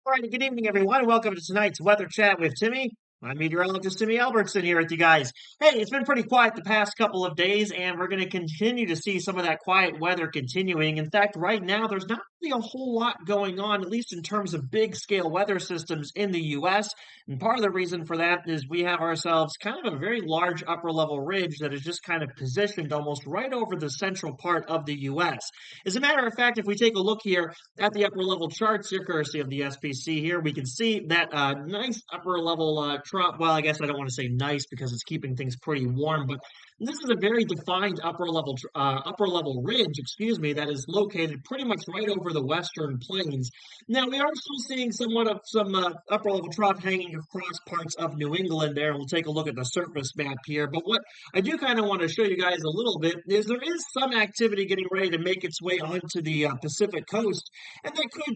All right, good evening, everyone. Welcome to tonight's weather chat with Timmy. I'm meteorologist Timmy Albertson here with you guys. Hey, it's been pretty quiet the past couple of days, and we're going to continue to see some of that quiet weather continuing. In fact, right now, there's not really a whole lot going on, at least in terms of big scale weather systems in the U.S. And part of the reason for that is we have ourselves kind of a very large upper level ridge that is just kind of positioned almost right over the central part of the U.S. As a matter of fact, if we take a look here, at the upper level charts here, courtesy of the SPC here, we can see that nice upper level trop. Well, I guess I don't want to say nice because it's keeping things pretty warm, but this is a very defined upper level ridge, excuse me, that is located pretty much right over the western plains. Now we are still seeing somewhat of some upper level trough hanging across parts of New England. There, we'll take a look at the surface map here. But what I do kind of want to show you guys a little bit is there is some activity getting ready to make its way onto the Pacific coast, and that could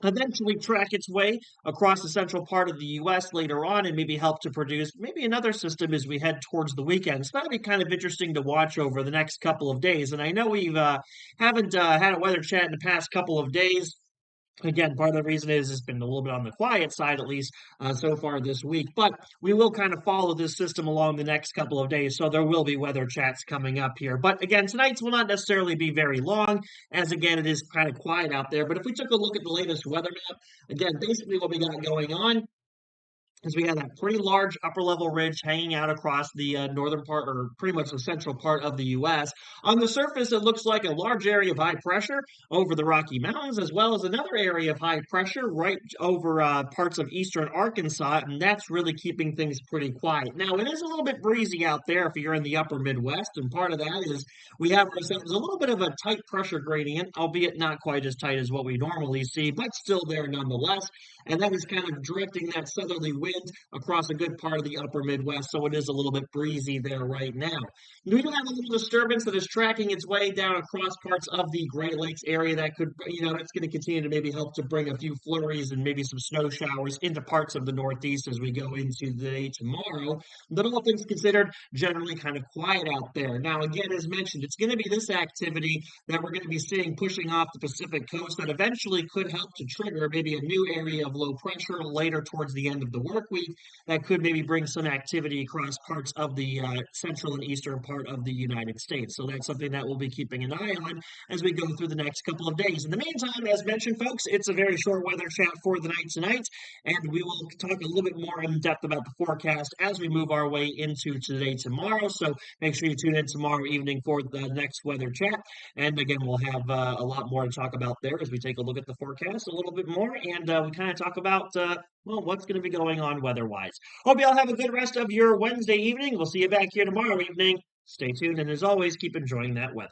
eventually track its way across the central part of the US later on and maybe help to produce maybe another system as we head towards the weekend. So that'll be kind of interesting to watch over the next couple of days. And I know we've haven't had a weather chat in the past couple of days. Again, part of the reason is it's been a little bit on the quiet side, at least so far this week. But we will kind of follow this system along the next couple of days. So there will be weather chats coming up here. But again, tonight's will not necessarily be very long, as again, it is kind of quiet out there. But if we took a look at the latest weather map, again, basically what we got going on is we had that pretty large upper level ridge hanging out across the northern part or pretty much the central part of the U.S. On the surface, it looks like a large area of high pressure over the Rocky Mountains, as well as another area of high pressure right over parts of eastern Arkansas, and that's really keeping things pretty quiet. Now, it is a little bit breezy out there if you're in the upper Midwest, and part of that is we have ourselves a little bit of a tight pressure gradient, albeit not quite as tight as what we normally see, but still there nonetheless. And that is kind of directing that southerly wind across a good part of the upper Midwest, so it is a little bit breezy there right now. We do have a little disturbance that is tracking its way down across parts of the Great Lakes area that could, that's going to continue to maybe help to bring a few flurries and maybe some snow showers into parts of the Northeast as we go into the day tomorrow. But all things considered, generally kind of quiet out there. Now, again, as mentioned, it's going to be this activity that we're going to be seeing pushing off the Pacific coast that eventually could help to trigger maybe a new area of low pressure later towards the end of the work week that could maybe bring some activity across parts of the central and eastern part of the United States. So that's something that we'll be keeping an eye on as we go through the next couple of days. In the meantime, as mentioned, folks, it's a very short weather chat for the night tonight, and we will talk a little bit more in depth about the forecast as we move our way into today tomorrow. So make sure you tune in tomorrow evening for the next weather chat. And again, we'll have a lot more to talk about there as we take a look at the forecast a little bit more, and we kind of talk about well, what's going to be going on weather-wise. Hope you all have a good rest of your Wednesday evening. We'll see you back here tomorrow evening. Stay tuned, and as always, keep enjoying that weather.